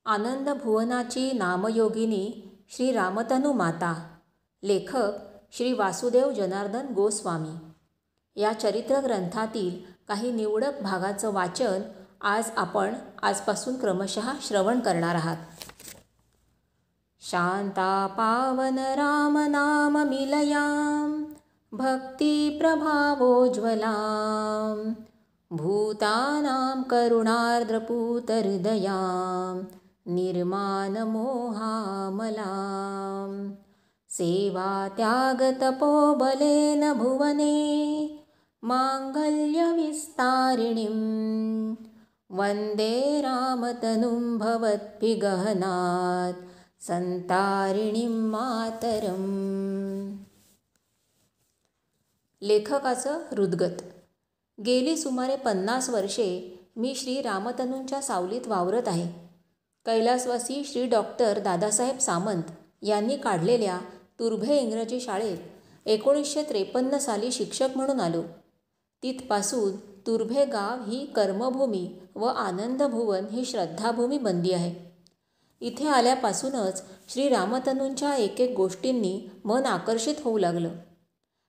आनंद भुवनाची नामयोगिनी श्री रामतनु माता. लेखक श्री वासुदेव जनार्दन गोस्वामी. या चरित्र ग्रंथातील काही निवडक भागाचं वाचन आज आपण आजपासून क्रमशः श्रवण करणार आहात. शांता पावन राम नाम मिलयाम भक्ती प्रभावोज्ज्वलाम भूतानां करुणार्द्रपूत हृदयाम निर्माण मोहामलाम सेवा त्याग तपोबलेन भुवने मांगल्य विस्तारिणीं वंदे रामतनुं भवद्भिगहनात् संतारिणीं मातरम्. लेखकाचं हृद्गत. गेली सुमारे 50 वर्षे मी श्री रामतनूंच्या सावलीत वावरत आहे. कैलासवासी श्री डॉक्टर दादासाहेब सामंत यांनी काढलेल्या तुर्भे इंग्रजी शाळेत 1953 साली शिक्षक म्हणून आलो. तिथपासून तुर्भे गाव ही कर्मभूमी व आनंदभुवन ही श्रद्धाभूमी बनली आहे. इथे आल्यापासूनच श्री रामतनूंच्या एक एक गोष्टींनी मन आकर्षित होऊ लागलं.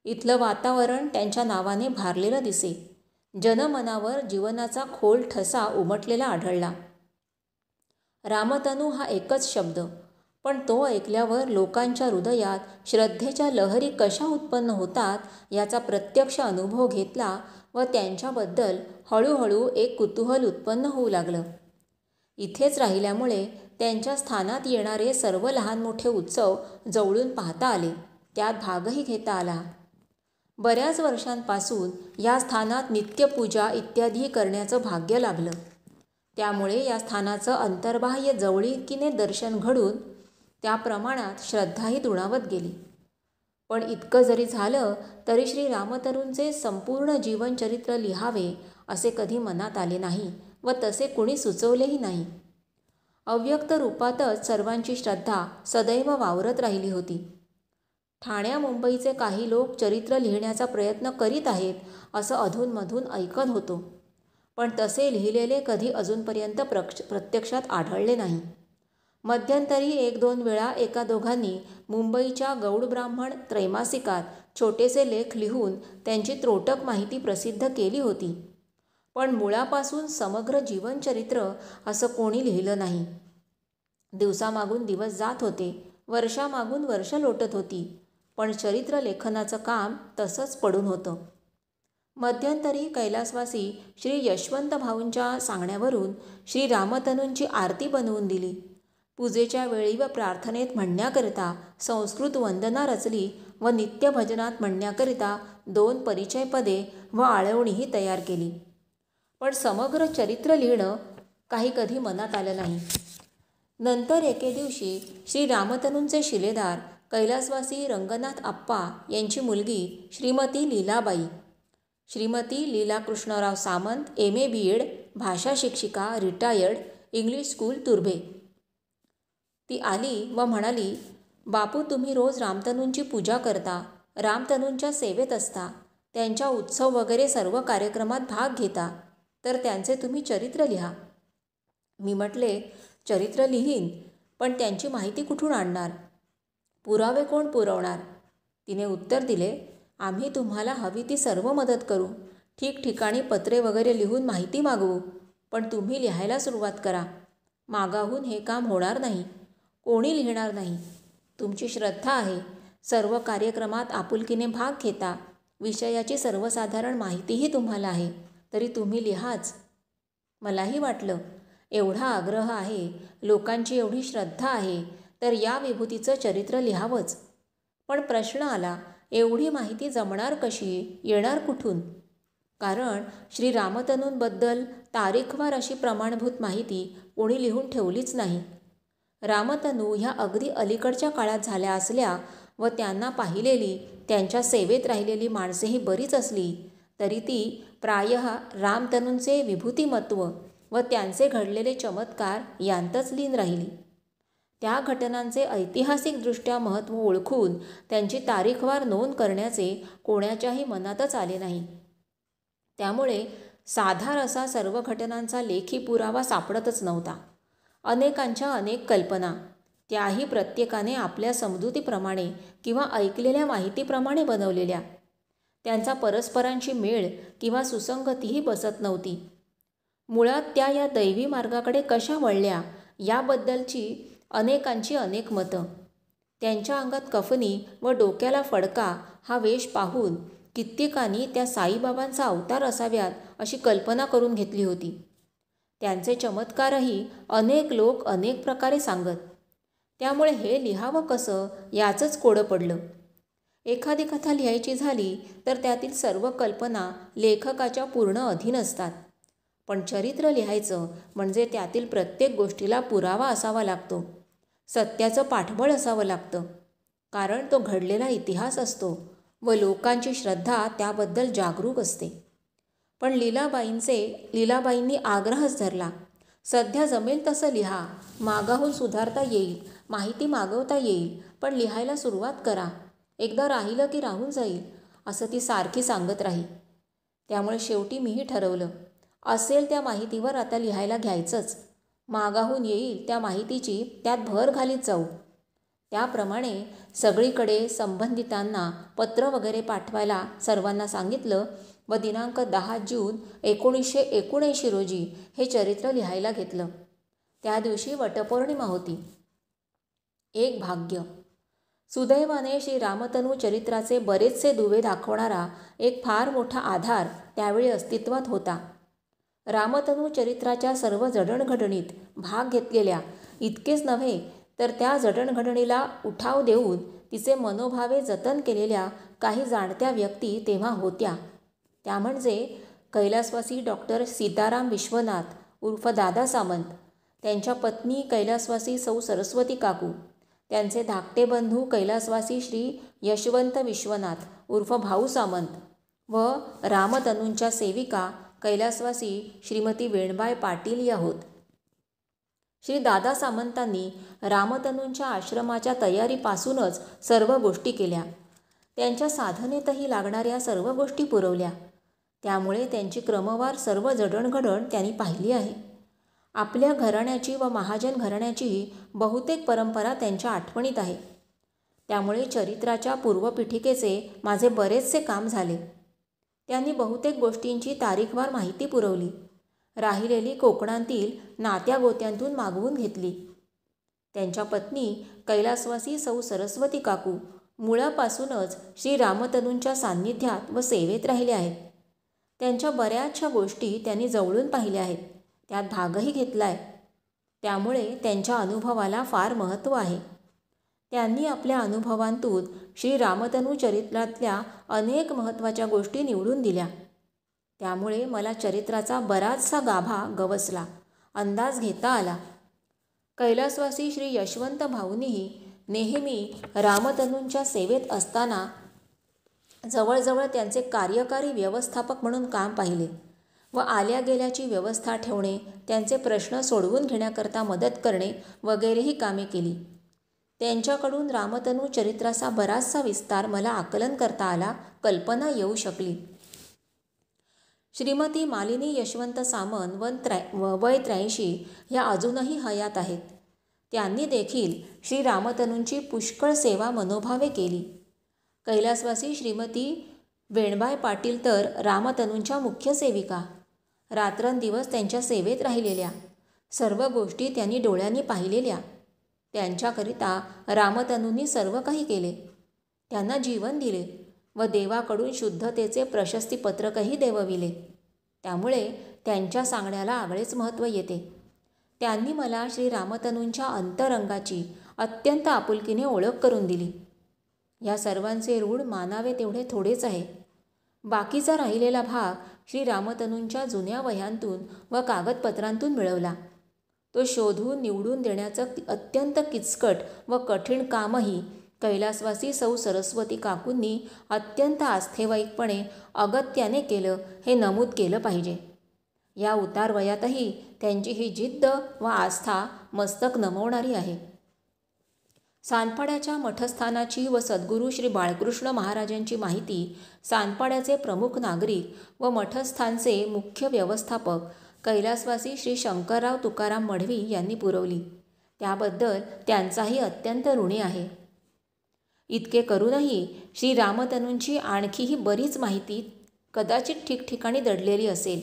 इथलं वातावरण त्यांच्या नावाने भारलेलं दिसे. जनमनावर जीवनाचा खोल ठसा उमटलेला आढळला. रामतनू हा एकच शब्द, पण तो ऐकल्यावर लोकांच्या हृदयात श्रद्धेच्या लहरी कशा उत्पन्न होतात याचा प्रत्यक्ष अनुभव घेतला व त्यांच्याबद्दल हळूहळू एक कुतूहल उत्पन्न होऊ लागलं. इथेच राहिल्यामुळे त्यांच्या स्थानात येणारे सर्व लहान मोठे उत्सव जवळून पाहता आले, त्यात भागही घेता आला. बऱ्याच वर्षांपासून या स्थानात नित्यपूजा इत्यादी करण्याचं भाग्य लाभलं. त्यामुळे या स्थानाचं अंतर्बाह्य जवळीकीने दर्शन घडून त्या प्रमाणात श्रद्धाही दुणावत गेली. पण इतकं जरी झालं तरी श्री रामतनूंचे संपूर्ण जीवनचरित्र लिहावे असे कधी मनात आले नाही व तसे कुणी सुचवलेही नाही. अव्यक्त रूपातच सर्वांची श्रद्धा सदैव वावरत राहिली होती. ठाण्या मुंबईचे काही लोक चरित्र लिहिण्याचा प्रयत्न करीत आहेत असं अधूनमधून ऐकत होतो, पण तसे लिहिलेले कधी अजूनपर्यंत प्रत्यक्षात आढळले नाही. मध्यंतरी 1-2 वेळा एका दोघांनी मुंबईच्या गौड ब्राह्मण त्रैमासिकात छोटेसे लेख लिहून त्यांची त्रोटक माहिती प्रसिद्ध केली होती, पण मुळापासून समग्र जीवनचरित्र असं कोणी लिहिलं नाही. दिवसामागून दिवस जात होते, वर्षामागून वर्ष लोटत होती, पण चरित्र लेखनाचं काम तसंच पडून होतं. मध्यंतरी कैलासवासी श्री यशवंत भाऊंच्या सांगण्यावरून श्री रामतनूंची आरती बनवून दिली. पूजेच्या वेळी व प्रार्थनेत म्हणण्याकरिता संस्कृत वंदना रचली व नित्यभजनात म्हणण्याकरिता 2 परिचयपदे व आळवणीही तयार केली. पण समग्र चरित्र लिहिणं काही कधी मनात आलं नाही. नंतर एके दिवशी श्री रामतनूंचे शिलेदार कैलासवासी रंगनाथ आप्पा यांची मुलगी श्रीमती लीलाबाई, श्रीमती लीला कृष्णराव सामंत, M.A. B.Ed, भाषा शिक्षिका, रिटायर्ड, इंग्लिश स्कूल तुर्भे. ती आली व म्हणाली, बापू तुम्ही रोज रामतनूंची पूजा करता, रामतनूंच्या सेवेत असता, त्यांच्या उत्सव वगैरे सर्व कार्यक्रमात भाग घेता, तर त्यांचे तुम्ही चरित्र लिहा. मी म्हटले, चरित्र लिहीन, पण त्यांची माहिती कुठून आणणार? पुरावे कोण पुरवणार? तिने उत्तर दिले, आम्ही तुम्हाला हवी ती सर्व मदत करू, ठिकठिकाणी पत्रे वगैरे लिहून माहिती मागवू, पण तुम्ही लिहायला सुरुवात करा. मागाहून हे काम होणार नाही, कोणी लिहिणार नाही. तुमची श्रद्धा आहे, सर्व कार्यक्रमात आपुलकीने भाग घेता, विषयाची सर्वसाधारण माहितीही तुम्हाला आहे, तरी तुम्ही लिहाच. मलाही वाटलं, एवढा आग्रह आहे, लोकांची एवढी श्रद्धा आहे, तर या विभूतीचं चरित्र लिहावंच. पण प्रश्न आला, एवढी माहिती जमणार कशी, येणार कुठून? कारण श्री रामतनूंबद्दल तारीखवार अशी प्रमाणभूत माहिती कोणी लिहून ठेवलीच नाही. रामतनू ह्या अगदी अलीकडच्या काळात झाल्या असल्या व त्यांना पाहिलेली, त्यांच्या सेवेत राहिलेली माणसेही बरीच असली, तरी ती प्रायः रामतनूंचे विभूतिमत्व व त्यांचे घडलेले चमत्कार यांतच लीन राहिली. त्या घटनांचे ऐतिहासिकदृष्ट्या महत्त्व ओळखून त्यांची तारीखवार नोंद करण्याचे कोणाच्याही मनातच आले नाही. त्यामुळे साधार असा सर्व घटनांचा लेखी पुरावा सापडतच नव्हता. अनेकांच्या अनेक कल्पना, त्याही प्रत्येकाने आपल्या समजुतीप्रमाणे किंवा ऐकलेल्या माहितीप्रमाणे बनवलेल्या. त्यांचा परस्परांशी मेळ किंवा सुसंगतीही बसत नव्हती. मुळात त्या या दैवी मार्गाकडे कशा वळल्या याबद्दलची अनेकांची अनेक मतं. त्यांच्या अंगात कफनी व डोक्याला फडका हा वेश पाहून कित्येकांनी त्या साईबाबांचा अवतार असाव्यात अशी कल्पना करून घेतली होती. त्यांचे चमत्कारही अनेक लोक अनेक प्रकारे सांगत. त्यामुळे हे लिहावं कसं याचंच कोडं पडलं. एखादी कथा लिहायची झाली तर त्यातील सर्व कल्पना लेखकाच्या पूर्ण अधीन असतात. पण चरित्र लिहायचं म्हणजे त्यातील प्रत्येक गोष्टीला पुरावा असावा लागतो, सत्याचं पाठबळ असावं लागतं. कारण तो घडलेला इतिहास असतो व लोकांची श्रद्धा त्याबद्दल जागरूक असते. पण लीलाबाईंनी आग्रहच धरला, सध्या जमेल तसं लिहा, मागाहून सुधारता येईल, माहिती मागवता येईल, पण लिहायला सुरुवात करा, एकदा राहिलं की राहून जाईल, असं ती सारखी सांगत राही. त्यामुळे शेवटी मीही ठरवलं, असेल त्या माहितीवर आता लिहायला घ्यायचंच, मागाहून येईल त्या माहितीची त्यात भर घालीत जाऊ. त्याप्रमाणे सगळीकडे संबंधितांना पत्र वगैरे पाठवायला सर्वांना सांगितलं व दिनांक 10 जून 1979 रोजी हे चरित्र लिहायला घेतलं. त्या दिवशी वटपौर्णिमा होती. एक भाग्य. सुदैवाने श्री रामतनू चरित्राचे बरेचसे दुवे दाखवणारा एक फार मोठा आधार त्यावेळी अस्तित्वात होता. रामतनू चरित्राच्या सर्व जडणघडणीत भाग घेतलेल्या इतकेच नव्हे तर त्या जडणघडणीला उठाव देऊन तिचे मनोभावे जतन केलेल्या काही जाणत्या व्यक्ती तेव्हा होत्या. त्या म्हणजे कैलासवासी डॉक्टर सीताराम विश्वनाथ उर्फ दादा सामंत, त्यांच्या पत्नी कैलासवासी सौ सरस्वती काकू, त्यांचे धाकटे बंधू कैलासवासी श्री यशवंत विश्वनाथ उर्फ भाऊ सामंत व रामतनूंच्या सेविका कैलासवासी श्रीमती वेणबाई पाटील या होत. श्री दादा सामंतांनी रामतनूंच्या आश्रमाच्या तयारीपासूनच सर्व गोष्टी केल्या. त्यांच्या साधनेतही लागणाऱ्या सर्व गोष्टी पुरवल्या. त्यामुळे त्यांची क्रमवार सर्व जडणघडण त्यांनी पाहिली आहे. आपल्या घराण्याची व महाजन घराण्याचीही बहुतेक परंपरा त्यांच्या आठवणीत आहे. त्यामुळे चरित्राच्या पूर्वपीठिकेचे माझे बरेचसे काम झाले. त्यांनी बहुतेक गोष्टींची तारीखवार माहिती पुरवली. राहिलेली कोकणांतील नात्यागोत्यांतून मागवून घेतली. त्यांच्या पत्नी कैलासवासी सौ सरस्वती काकू मुळापासूनच श्री रामतनूंच्या सान्निध्यात व सेवेत राहिल्या आहेत. त्यांच्या बऱ्याचशा गोष्टी त्यांनी जवळून पाहिल्या आहेत, त्यात भागही घेतला आहे. त्यामुळे त्यांच्या अनुभवाला फार महत्त्व आहे. त्यांनी आपल्या अनुभवांतून श्री रामतनू चरित्रातल्या अनेक महत्त्वाच्या गोष्टी निवडून दिल्या. त्यामुळे मला चरित्राचा बराचसा गाभा गवसला, अंदाज घेता आला. कैलासवासी श्री यशवंत भाऊंनीही नेहमी रामतनूंच्या सेवेत असताना जवळजवळ त्यांचे कार्यकारी व्यवस्थापक म्हणून काम पाहिले व आल्या गेल्याची व्यवस्था ठेवणे, त्यांचे प्रश्न सोडवून घेण्याकरता मदत करणे वगैरेही कामे केली. त्यांच्याकडून रामतनू चरित्राचा बराचसा विस्तार मला आकलन करता आला, कल्पना येऊ शकली. श्रीमती मालिनी यशवंत सामंत वय 83 ह्या अजूनही हयात आहेत. त्यांनी देखील श्री रामतनूंची पुष्कळ सेवा मनोभावे केली. कैलासवासी श्रीमती वेणबाई पाटील तर रामतनूंच्या मुख्य सेविका, रात्रंदिवस त्यांच्या सेवेत राहिलेल्या, सर्व गोष्टी त्यांनी डोळ्यांनी पाहिलेल्या. त्यांच्याकरिता रामतनूंनी सर्व काही केले, त्यांना जीवन दिले व देवाकडून शुद्धतेचे प्रशस्तीपत्रकही देवविले. त्यामुळे त्यांच्या सांगण्याला आगळेच महत्त्व येते. त्यांनी मला श्री रामतनूंच्या अंतरंगाची अत्यंत आपुलकीने ओळख करून दिली. या सर्वांचे ऋण मानावे तेवढे थोडेच आहे. बाकीचा राहिलेला भाग श्री रामतनूंच्या जुन्या वह्यांतून व कागदपत्रांतून मिळवला. तो शोधून निवडून देण्याचं अत्यंत किचकट व कठीण कामही कैलासवासी सौ सरस्वती काकूंनी अत्यंत आस्थेवाईकपणे अगत्याने केलं हे नमूद केलं पाहिजे. या उतार वयातही त्यांची ही जिद्द व आस्था मस्तक नमवणारी आहे. सानपाड्याच्या मठस्थानाची व सद्गुरू श्री बाळकृष्ण महाराजांची माहिती सानपाड्याचे प्रमुख नागरिक व मठस्थानचे मुख्य व्यवस्थापक कैलासवासी श्री शंकरराव तुकाराम मढवी यांनी पुरवली. त्याबद्दल त्यांचाही अत्यंत ऋणी आहे. इतके करूनही श्री रामतनूंची आणखीही बरीच माहिती कदाचित ठिकठिकाणी दडलेली असेल.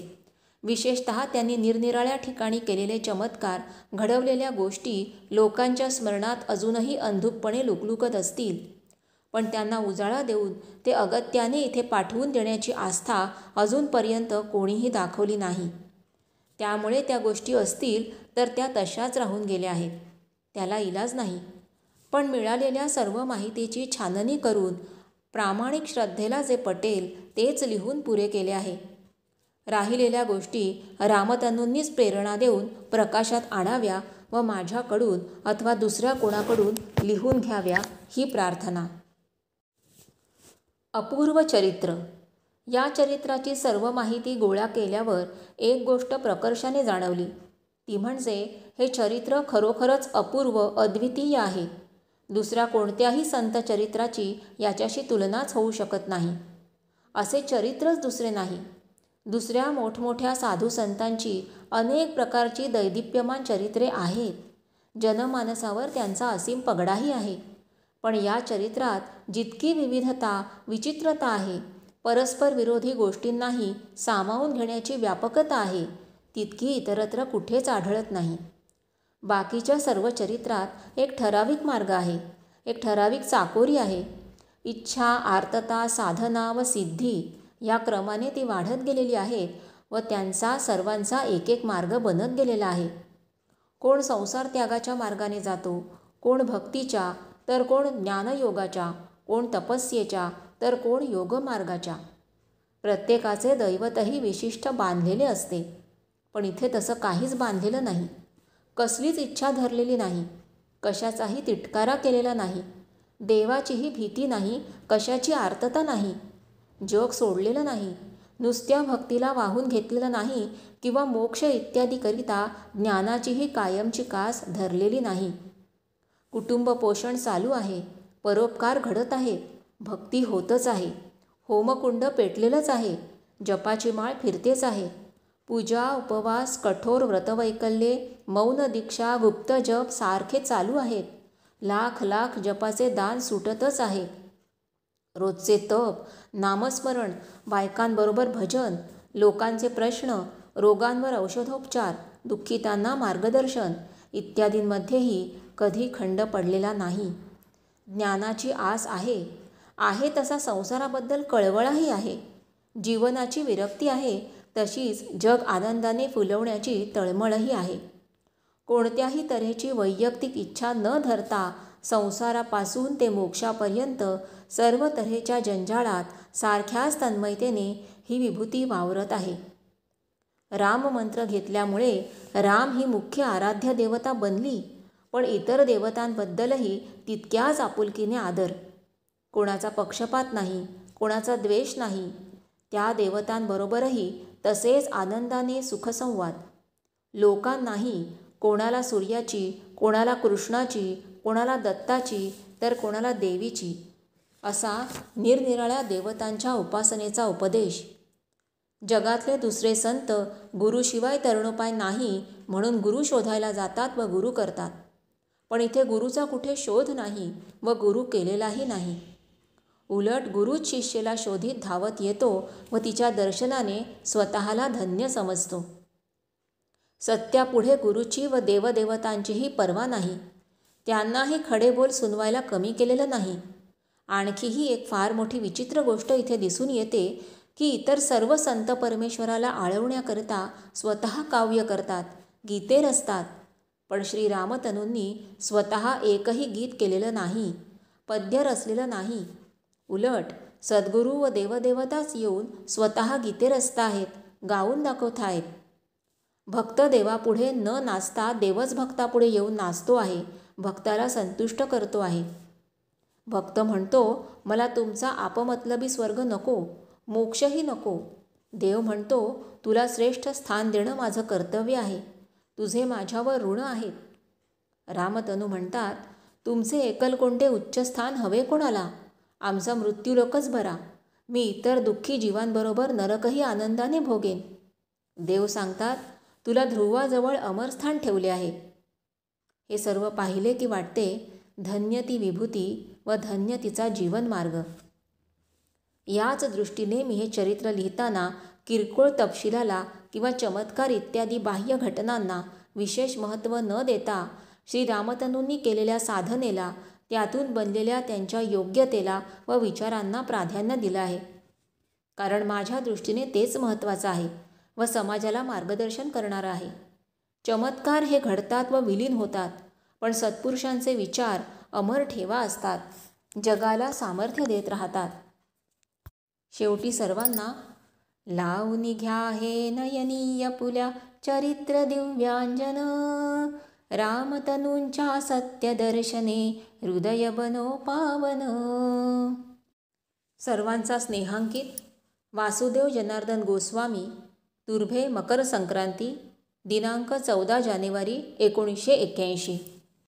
विशेषतः त्यांनी निरनिराळ्या ठिकाणी केलेले चमत्कार, घडवलेल्या गोष्टी लोकांच्या स्मरणात अजूनही अंधुकपणे लुकलुकत असतील. पण त्यांना उजाळा देऊन ते अगत्याने इथे पाठवून देण्याची आस्था अजूनपर्यंत कोणीही दाखवली नाही. त्यामुळे त्या गोष्टी असतील तर त्या तशाच राहून गेल्या आहेत. त्याला इलाज नाही. पण मिळालेल्या सर्व माहितीची छाननी करून प्रामाणिक श्रद्धेला जे पटेल तेच लिहून पुरे केले आहे. राहिलेल्या गोष्टी रामतनूंनीच प्रेरणा देऊन प्रकाशात आणाव्या व माझ्याकडून अथवा दुसऱ्या कोणाकडून लिहून घ्याव्या ही प्रार्थना. अपूर्व चरित्र. या चरित्राची सर्व माहिती गोळा केल्यावर एक गोष्ट प्रकर्षाने जाणवली. ती म्हणजे हे चरित्र खरोखरच अपूर्व, अद्वितीय आहे. दुसऱ्या कोणत्याही संत चरित्राची याच्याशी तुलनाच होऊ शकत नाही. असे चरित्रच दुसरे नाही. दुसऱ्या मोठमोठ्या साधू संतांची अनेक प्रकारची दैदिप्यमान चरित्रे आहेत. जनमानसावर त्यांचा असीम पगडाही आहे. पण या चरित्रात जितकी विविधता, विचित्रता आहे, परस्पर विरोधी गोष्टींनाही सामावून घेण्याची व्यापकता आहे, तितकी इतरत्र कुठेच आढळत नाही. बाकीच्या सर्व चरित्रात एक ठराविक मार्ग आहे, एक ठराविक चाकोरी आहे. इच्छा, आर्तता, साधना व सिद्धी या क्रमाने ती वाढत गेलेली आहेत व त्यांचा सर्वांचा एक एक मार्ग बनत गेलेला आहे. कोण संसार त्यागाच्या मार्गाने जातो, कोण भक्तीच्या, तर कोण ज्ञानयोगाच्या, कोण तपस्येच्या, तर कोण योगमार्गाच्या. प्रत्येकाचे दैवतही विशिष्ट बांधलेले असते. पण इथे तसं काहीच बांधलेलं नाही. कसलीच इच्छा धरलेली नाही, कशाचाही तिटकारा केलेला नाही, देवाचीही भीती नाही, कशाची आर्तता नाही, जग सोडलेलं नाही, नुसत्या भक्तीला वाहून घेतलेलं नाही किंवा मोक्ष इत्यादीकरिता ज्ञानाचीही कायमची कास धरलेली नाही. कुटुंब पोषण चालू आहे, परोपकार घडत आहेत, भक्ती होतच आहे, होमकुंड पेटलेलंच आहे, जपाची माळ फिरतेच आहे, पूजा, उपवास, कठोर व्रतवैकल्ये, मौन दीक्षा, गुप्त जप सारखे चालू आहेत. लाख लाख जपाचे दान सुटतच आहे. रोजचे तप, नामस्मरण, बायकांबरोबर भजन, लोकांचे प्रश्न, रोगांवर औषधोपचार, दुःखितांना मार्गदर्शन इत्यादींमध्येही कधी खंड पडलेला नाही. ज्ञानाची आस आहे, आहे तसा संसाराबद्दल कळवळाही आहे. जीवनाची विरक्ती आहे, तशीच जग आनंदाने फुलवण्याची तळमळही आहे. कोणत्याही तऱ्हेची वैयक्तिक इच्छा न धरता संसारापासून ते मोक्षापर्यंत सर्व तऱ्हेच्या जंजाळात सारख्याच तन्मयतेने ही विभूती वावरत आहे. राममंत्र घेतल्यामुळे राम ही मुख्य आराध्य देवता बनली, पण इतर देवतांबद्दलही तितक्याच आपुलकीने आदर. कोणाचा पक्षपात नाही, कोणाचा द्वेष नाही. त्या देवतांबरोबरही तसेच आनंदाने सुखसंवाद. लोकांनाही कोणाला सूर्याची, कोणाला कृष्णाची, कोणाला दत्ताची, तर कोणाला देवीची असा निरनिराळ्या देवतांच्या उपासनेचा उपदेश. जगातले दुसरे संत गुरुशिवाय तरणोपाय नाही म्हणून गुरु शोधायला जातात व गुरु करतात. पण इथे गुरुचा कुठे शोध नाही व गुरु केलेलाही नाही. उलट गुरुच शिष्येला शोधित धावत येतो व तिच्या दर्शनाने स्वतःला धन्य समजतो. सत्यापुढे गुरुची व देवदेवतांचीही पर्वा नाही. त्यांनाही खडे बोल सुनवायला कमी केलेलं नाही. आणखीही एक फार मोठी विचित्र गोष्ट इथे दिसून येते की इतर सर्व संत परमेश्वराला आळवण्याकरिता स्वतः काव्य करतात, गीते रचतात. पण श्री रामतनूंनी स्वतः एकही गीत केलेलं नाही, पद्य रचलेलं नाही. उलट सद्गुरू व देवदेवताच येऊन स्वतः गीते रचताहेत, गाऊन दाखवताहेत. भक्त देवापुढे न नाचता देवच भक्तापुढे येऊन नाचतो आहे, भक्ताला संतुष्ट करतो आहे. भक्त म्हणतो, मला तुमचा आपमतलबी स्वर्ग नको, मोक्षही नको. देव म्हणतो, तुला श्रेष्ठ स्थान देणं माझं कर्तव्य आहे, तुझे माझ्यावर ऋण आहेत. रामतनू म्हणतात, तुमचे एकलकोंडे उच्च स्थान हवे कोणाला? आमचा मृत्यूलोकच बरा. मी इतर दुःखी जीवांबरोबर नरकही आनंदाने भोगेन. देव सांगतात, तुला ध्रुवाजवळ अमरस्थान ठेवले आहे. हे सर्व पाहिले की वाटते धन्य ती विभूती व धन्य तिचा जीवनमार्ग. याच दृष्टीने मी हे चरित्र लिहिताना किरकोळ तपशिलाला किंवा चमत्कार इत्यादी बाह्य घटनांना विशेष महत्त्व न देता श्रीरामतनूंनी केलेल्या साधनेला, त्यातून बनलेल्या त्यांच्या योग्यतेला व विचारांना प्राधान्य दिलं आहे. कारण माझ्या दृष्टीने तेच महत्त्वाचं आहे व समाजाला मार्गदर्शन करणारं आहे. चमत्कार हे घडतात व विलीन होतात, पण सत्पुरुषांचे विचार अमर ठेवा असतात, जगाला सामर्थ्य देत राहतात. शेवटी सर्वांना लावून घ्या हे नयनीय पुल्या चरित्र दिव्यांजन, रामतनूंच्या सत्यदर्शने हृदय बनो पावन. सर्वांचा स्नेहांकित वासुदेव जनार्दन गोस्वामी. तुर्भे, मकर संक्रांती, दिनांक 14 जानेवारी 1981.